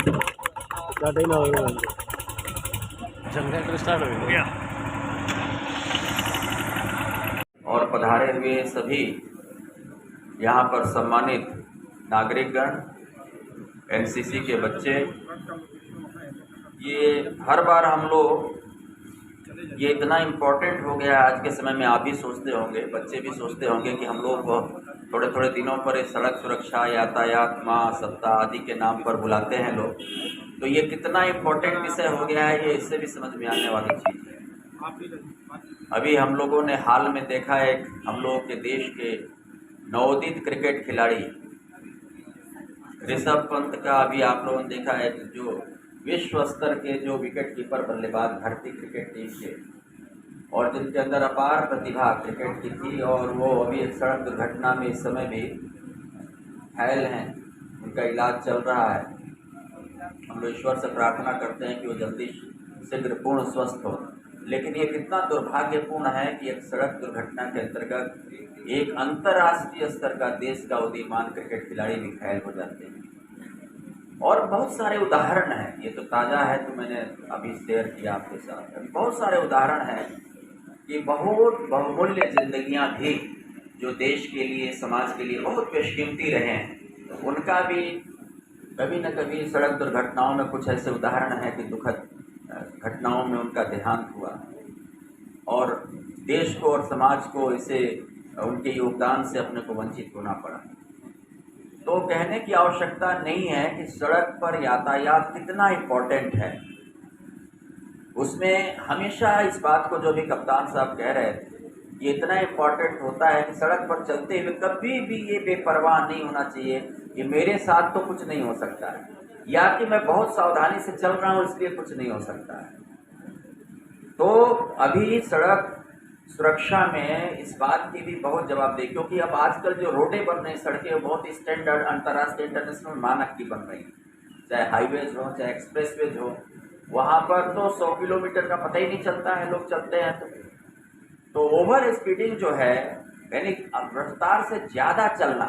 Time होगा generator start हो गया। और पधारे हुए सभी यहाँ पर सम्मानित नागरिकगण, एनसीसी के बच्चे, ये हर बार हम लोग ये इतना इम्पोर्टेंट हो गया आज के समय में, आप भी सोचते होंगे, बच्चे भी सोचते होंगे कि हम लोग थोड़े थोड़े दिनों पर इस सड़क सुरक्षा, यातायात माह सप्ताह आदि के नाम पर बुलाते हैं लोग, तो ये कितना इम्पोर्टेंट विषय हो गया है ये इससे भी समझ में आने वाली चीज़ है। अभी हम लोगों ने हाल में देखा एक हम लोगों के देश के नवोदित क्रिकेट खिलाड़ी ऋषभ पंत का, अभी आप लोगों ने देखा है जो विश्व स्तर के जो विकेट कीपर बल्लेबाज भारतीय क्रिकेट टीम के, और जिनके अंदर अपार प्रतिभा क्रिकेट की थी, और वो अभी एक सड़क दुर्घटना में इस समय भी घायल हैं, उनका इलाज चल रहा है। हम लोग ईश्वर से प्रार्थना करते हैं कि वो जल्दी शीघ्र पूर्ण स्वस्थ हो। लेकिन ये कितना दुर्भाग्यपूर्ण है कि एक सड़क दुर्घटना के अंतर्गत एक अंतर्राष्ट्रीय स्तर का देश का उदीयमान क्रिकेट खिलाड़ी भी घायल हो जाते हैं। और बहुत सारे उदाहरण हैं, ये तो ताज़ा है तो मैंने अभी शेयर किया आपके साथ। बहुत सारे उदाहरण हैं कि बहुत बहुमूल्य जिंदगियां भी जो देश के लिए, समाज के लिए बहुत बेशकीमती रहे हैं, तो उनका भी कभी न कभी सड़क दुर्घटनाओं में कुछ ऐसे उदाहरण हैं कि दुखद घटनाओं में उनका देहांत हुआ और देश को और समाज को इसे उनके योगदान से अपने को वंचित होना पड़ा। तो कहने की आवश्यकता नहीं है कि सड़क पर यातायात कितना इम्पोर्टेंट है। उसमें हमेशा इस बात को जो भी कप्तान साहब कह रहे थे, ये इतना इम्पोर्टेंट होता है कि सड़क पर चलते हुए कभी भी ये बेपरवाह नहीं होना चाहिए कि मेरे साथ तो कुछ नहीं हो सकता है, या कि मैं बहुत सावधानी से चल रहा हूँ इसलिए कुछ नहीं हो सकता है। तो अभी सड़क सुरक्षा में इस बात की भी बहुत जवाबदेही, क्योंकि अब आजकल जो रोडें बन रही, सड़कें बहुत स्टैंडर्ड अंतर्राष्ट्रीय इंटरनेशनल मानक की बन रही हैं, चाहे हाईवेज हो चाहे एक्सप्रेसवेज हो, वहाँ पर तो 100 किलोमीटर का पता ही नहीं चलता है, लोग चलते हैं। तो ओवर स्पीडिंग जो है, यानी रफ्तार से ज़्यादा चलना,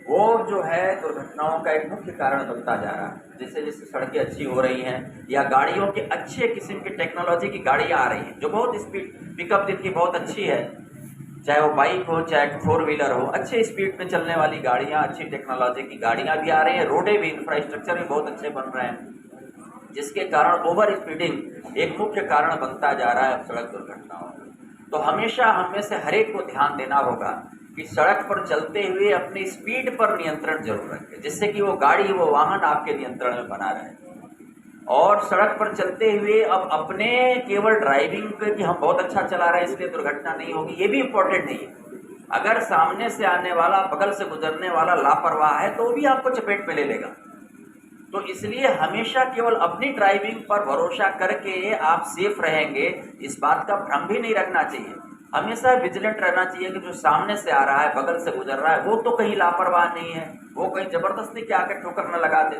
वो जो है दुर्घटनाओं का एक मुख्य कारण बनता जा रहा है। जैसे जैसे सड़कें अच्छी हो रही हैं या गाड़ियों के अच्छे किस्म की टेक्नोलॉजी की गाड़ियाँ आ रही हैं जो बहुत स्पीड पिकअप जिनकी बहुत अच्छी है, चाहे वो बाइक हो चाहे 4 व्हीलर हो, अच्छे स्पीड में चलने वाली गाड़ियाँ, अच्छी टेक्नोलॉजी की गाड़ियाँ भी आ रही हैं। रोडें भी, इंफ्रास्ट्रक्चर भी बहुत अच्छे बन रहे हैं, जिसके कारण ओवर स्पीडिंग एक मुख्य कारण बनता जा रहा है सड़क दुर्घटनाओं में। तो हमेशा हम में से हर एक को ध्यान देना होगा कि सड़क पर चलते हुए अपनी स्पीड पर नियंत्रण जरूर रखें, जिससे कि वो गाड़ी, वो वाहन आपके नियंत्रण में बना रहे। और सड़क पर चलते हुए अब अपने केवल ड्राइविंग पे कि हम बहुत अच्छा चला रहे हैं इसलिए दुर्घटना नहीं होगी, ये भी इम्पोर्टेंट नहीं है। अगर सामने से आने वाला, बगल से गुजरने वाला लापरवाह है तो भी आपको चपेट में ले लेगा। तो इसलिए हमेशा केवल अपनी ड्राइविंग पर भरोसा करके आप सेफ रहेंगे, इस बात का भ्रम भी नहीं रखना चाहिए। हमेशा विजिलेंट रहना चाहिए कि जो सामने से आ रहा है, बगल से गुजर रहा है, वो तो कहीं लापरवाह नहीं है, वो कहीं जबरदस्ती के आकर ठोकर न लगा दे।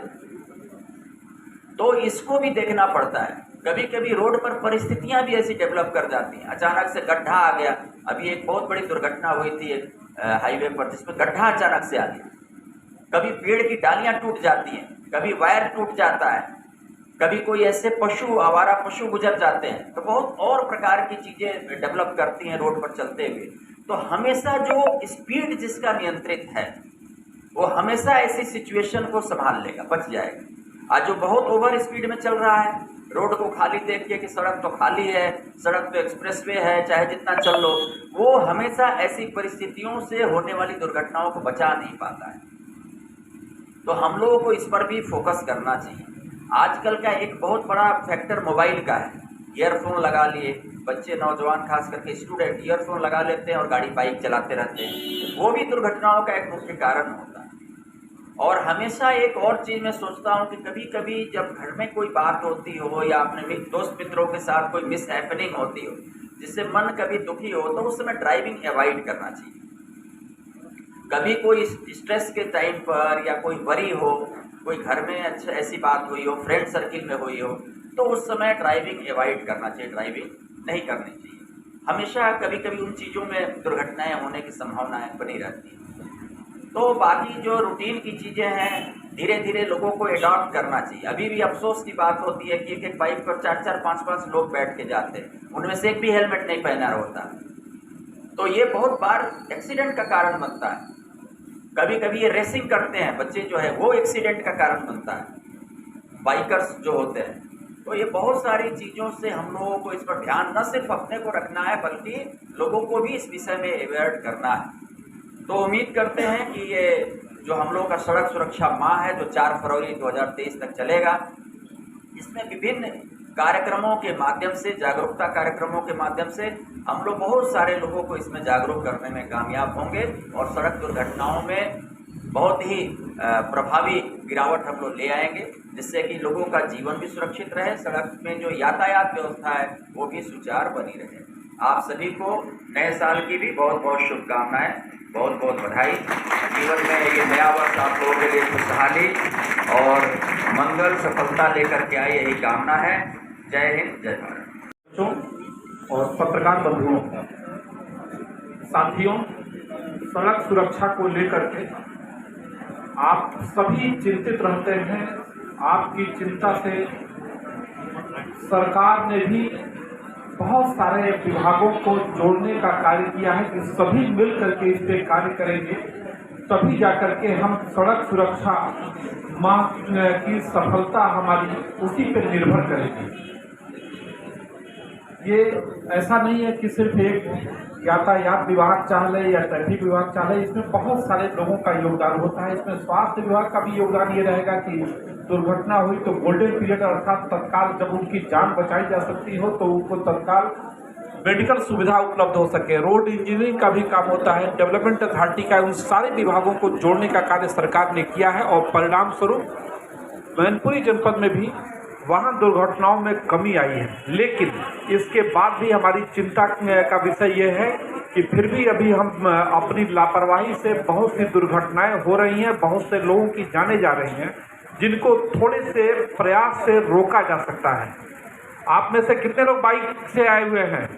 तो इसको भी देखना पड़ता है। कभी कभी रोड पर परिस्थितियां भी ऐसी डेवलप कर जाती हैं, अचानक से गड्ढा आ गया। अभी एक बहुत बड़ी दुर्घटना हुई थी हाईवे पर, जिसमें गड्ढा अचानक से आ गया। कभी पेड़ की डालियां टूट जाती हैं, कभी वायर टूट जाता है, कभी कोई ऐसे पशु, आवारा पशु गुजर जाते हैं, तो बहुत और प्रकार की चीज़ें डेवलप करती हैं रोड पर चलते हुए। तो हमेशा जो स्पीड जिसका नियंत्रित है वो हमेशा ऐसी सिचुएशन को संभाल लेगा, बच जाएगा। आज जो बहुत ओवर स्पीड में चल रहा है, रोड को खाली देख के कि सड़क तो खाली है, सड़क तो एक्सप्रेसवे है, चाहे जितना चल लो, वो हमेशा ऐसी परिस्थितियों से होने वाली दुर्घटनाओं को बचा नहीं पाता है। तो हम लोगों को इस पर भी फोकस करना चाहिए। आजकल का एक बहुत बड़ा फैक्टर मोबाइल का है। ईयरफोन लगा लिए बच्चे, नौजवान, खास करके स्टूडेंट ईयरफोन लगा लेते हैं और गाड़ी, बाइक चलाते रहते हैं, वो भी दुर्घटनाओं का एक मुख्य कारण होता है। और हमेशा एक और चीज़ मैं सोचता हूँ कि कभी कभी जब घर में कोई बात होती हो या अपने दोस्त मित्रों के साथ कोई मिस हैपनिंग होती हो जिससे मन कभी दुखी हो, तो उस समय ड्राइविंग अवॉइड करना चाहिए। कभी कोई स्ट्रेस के टाइम पर या कोई वरी हो, कोई घर में अच्छा ऐसी बात हुई हो, फ्रेंड सर्किल में हुई हो, तो उस समय ड्राइविंग अवॉइड करना चाहिए, ड्राइविंग नहीं करनी चाहिए। हमेशा कभी कभी उन चीज़ों में दुर्घटनाएं होने की संभावनाएं बनी रहती हैं। तो बाकी जो रूटीन की चीज़ें हैं धीरे धीरे लोगों को एडॉप्ट करना चाहिए। अभी भी अफसोस की बात होती है कि एक बाइक पर 4-4, 5-5 लोग बैठ के जाते हैं, उनमें से एक भी हेलमेट नहीं पहना होता, तो ये बहुत बार एक्सीडेंट का कारण बनता है। कभी कभी ये रेसिंग करते हैं बच्चे जो है, वो एक्सीडेंट का कारण बनता है, बाइकर्स जो होते हैं। तो ये बहुत सारी चीज़ों से हम लोगों को इस पर ध्यान न सिर्फ अपने को रखना है, बल्कि लोगों को भी इस विषय में अवेयर करना है। तो उम्मीद करते हैं कि ये जो हम लोगों का सड़क सुरक्षा माह है, जो 4 फरवरी 2023 तक चलेगा, इसमें विभिन्न कार्यक्रमों के माध्यम से, जागरूकता कार्यक्रमों के माध्यम से हम लोग बहुत सारे लोगों को इसमें जागरूक करने में कामयाब होंगे और सड़क दुर्घटनाओं में बहुत ही प्रभावी गिरावट हम लोग ले आएंगे, जिससे कि लोगों का जीवन भी सुरक्षित रहे, सड़क में जो यातायात व्यवस्था है वो भी सुचारू बनी रहे। आप सभी को नए साल की भी बहुत बहुत शुभकामनाएं, बहुत बहुत बधाई। जीवन में ये नया वर्ष आप लोगों के लिए खुशहाली और मंगल सफलता लेकर के आए, यही कामना है। जय हिंद, जय भारत। और पत्रकार बंधुओं, साथियों, सड़क सुरक्षा को लेकर के आप सभी चिंतित रहते हैं। आपकी चिंता से सरकार ने भी बहुत सारे विभागों को जोड़ने का कार्य किया है कि सभी मिल करके इस पे कार्य करेंगे, तभी जाकर के हम सड़क सुरक्षा माह की सफलता हमारी उसी पर निर्भर करेगी। ये ऐसा नहीं है कि सिर्फ एक यातायात विभाग चाह ले या ट्रैफिक विभाग चाह ले, इसमें बहुत सारे लोगों का योगदान होता है। इसमें स्वास्थ्य विभाग का भी योगदान ये रहेगा कि दुर्घटना हुई तो गोल्डन पीरियड अर्थात तत्काल जब उनकी जान बचाई जा सकती हो तो उनको तत्काल मेडिकल सुविधा उपलब्ध हो सके। रोड इंजीनियरिंग का भी काम होता है, डेवलपमेंट अथॉरिटी का, उन सारे विभागों को जोड़ने का कार्य सरकार ने किया है और परिणाम स्वरूप मैनपुरी जनपद में भी वाहन दुर्घटनाओं में कमी आई है। लेकिन इसके बाद भी हमारी चिंता का विषय ये है कि फिर भी अभी हम अपनी लापरवाही से बहुत सी दुर्घटनाएं हो रही हैं, बहुत से लोगों की जाने जा रही हैं, जिनको थोड़े से प्रयास से रोका जा सकता है। आप में से कितने लोग बाइक से आए हुए हैं?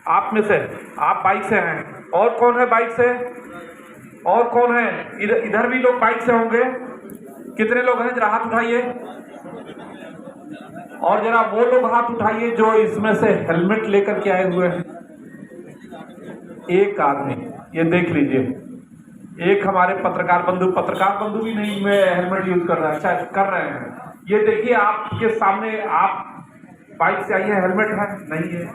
आप में से, आप बाइक से हैं। और कौन है बाइक से? और कौन है? इधर भी लोग बाइक से होंगे। कितने लोग हैं? जरा हाथ उठाइए। और जरा वो लोग हाथ उठाइए जो इसमें से हेलमेट लेकर के आए हुए हैं। एक आदमी, ये देख लीजिए, एक हमारे पत्रकार बंधु भी नहीं में हेलमेट यूज कर रहा है, शायद कर रहे हैं। ये देखिए आपके सामने, आप बाइक से आइए, हेलमेट है नहीं है।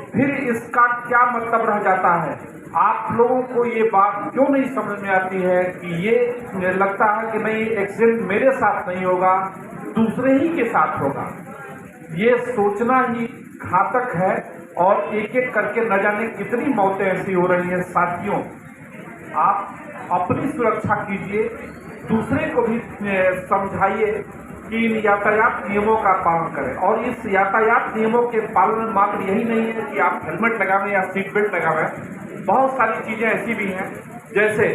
फिर इसका क्या मतलब रह जाता है? आप लोगों को ये बात क्यों नहीं समझ में आती है कि ये लगता है कि नहीं, एक्सीडेंट मेरे साथ नहीं होगा, दूसरे ही के साथ होगा। ये सोचना ही घातक है और एक एक करके न जाने कितनी मौतें ऐसी हो रही हैं। साथियों, आप अपनी सुरक्षा कीजिए, दूसरे को भी समझाइए कि इन यातायात नियमों का पालन करें। और इस यातायात नियमों के पालन में मात्र यही नहीं है कि आप हेलमेट लगावें या सीट बेल्ट लगावें, बहुत सारी चीज़ें ऐसी भी हैं, जैसे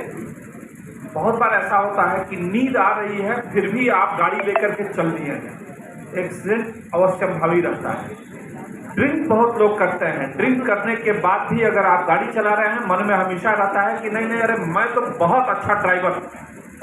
बहुत बार ऐसा होता है कि नींद आ रही है फिर भी आप गाड़ी लेकर के चल दिए हैं, एक्सीडेंट अवश्य संभावी रहता है। ड्रिंक बहुत लोग करते हैं, ड्रिंक करने के बाद भी अगर आप गाड़ी चला रहे हैं, मन में हमेशा रहता है कि नहीं, अरे मैं तो बहुत अच्छा ड्राइवर,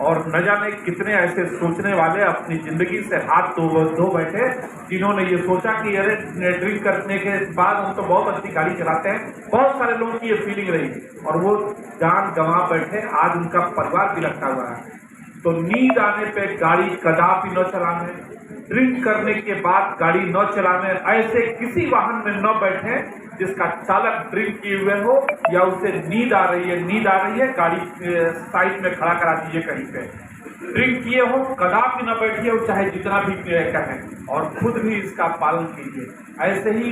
और न जाने कितने ऐसे सोचने वाले अपनी जिंदगी से हाथ धो बैठे, जिन्होंने ये सोचा कि अरे ड्रिंक करने के बाद हम तो बहुत अच्छी गाड़ी चलाते हैं। बहुत सारे लोगों की ये फीलिंग रही और वो जान गंवा बैठे, आज उनका परिवार भी लटका हुआ है। तो नींद आने पे गाड़ी कदापि न चलाने, ड्रिंक करने के बाद गाड़ी न चलाने, ऐसे किसी वाहन में न बैठे जिसका चालक ड्रिंक किए हुए हो या उसे नींद आ रही है, गाड़ी साइड में खड़ा करा दीजिए कहीं पे। ड्रिंक किए हो कदापि न बैठिए, चाहे जितना भी कहें, और खुद भी इसका पालन कीजिए। ऐसे ही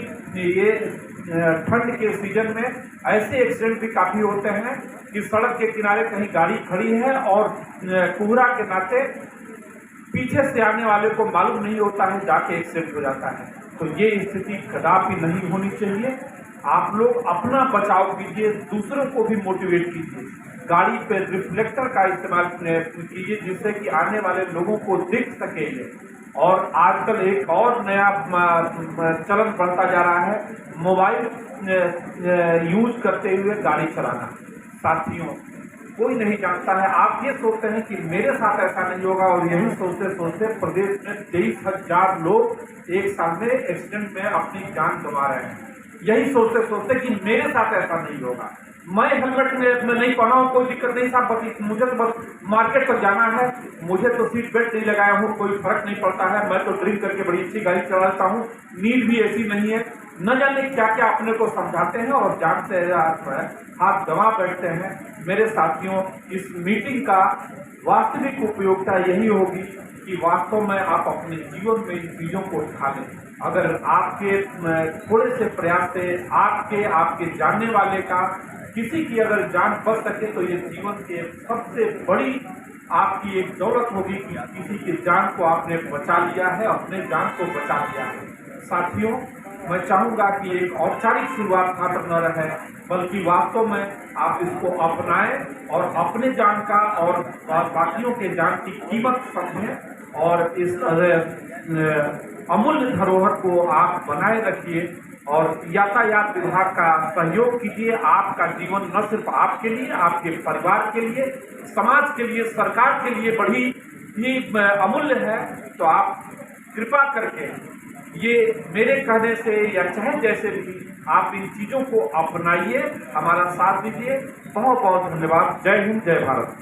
ये ठंड के सीजन में ऐसे एक्सीडेंट भी काफ़ी होते हैं कि सड़क के किनारे कहीं गाड़ी खड़ी है और कोहरा के नाते पीछे से आने वाले को मालूम नहीं होता है, जाके एक्सीडेंट हो जाता है। तो ये स्थिति कदापि नहीं होनी चाहिए। आप लोग अपना बचाव कीजिए, दूसरों को भी मोटिवेट कीजिए। गाड़ी पे रिफ्लेक्टर का इस्तेमाल कीजिए जिससे कि आने वाले लोगों को दिख सके। और आजकल एक और नया चलन बढ़ता जा रहा है, मोबाइल यूज करते हुए गाड़ी चलाना। साथियों, कोई नहीं जानता है। आप ये सोचते हैं कि मेरे साथ ऐसा नहीं होगा, और यही सोचते सोचते प्रदेश में 23,000 लोग एक साल में एक्सीडेंट में अपनी जान गंवा रहे हैं। यही सोचते सोचते कि मेरे साथ ऐसा नहीं होगा। मैं हेलमेट में नहीं पहना हूँ, कोई दिक्कत नहीं साहब, बस मुझे तो बस मार्केट पर जाना है, मुझे तो सीट बेल्ट नहीं लगाया हूँ, कोई फर्क नहीं पड़ता है, मैं तो ड्रिंक करके बड़ी अच्छी गाड़ी चलाता हूँ, नींद भी ऐसी नहीं है। न जाने क्या क्या अपने को समझाते हैं और जान से हाथ गंवा बैठते हैं। मेरे साथियों, इस मीटिंग का वास्तविक उपयोगिता यही होगी कि वास्तव में आप अपने जीवन में इन चीजों को ढालें। अगर आपके थोड़े से प्रयास से आपके जानने वाले का किसी की अगर जान बच सके तो ये जीवन के सबसे बड़ी आपकी एक दौलत होगी कि किसी की जान को आपने बचा लिया है, अपने जान को बचा लिया है। साथियों, मैं चाहूंगा कि एक औपचारिक शुरुआत मात्र न रहे, बल्कि वास्तव में आप इसको अपनाएं और अपने जान का और बाकियों के जान की कीमत समझें और इस अमूल्य धरोहर को आप बनाए रखिए और यातायात विभाग का सहयोग कीजिए। आपका जीवन न सिर्फ आपके लिए, आपके परिवार के लिए, समाज के लिए, सरकार के लिए बड़ी ही अमूल्य है। तो आप कृपा करके ये मेरे कहने से या चाहे जैसे भी आप इन चीजों को अपनाइए, हमारा साथ दीजिए। बहुत बहुत धन्यवाद। जय हिंद, जय भारत।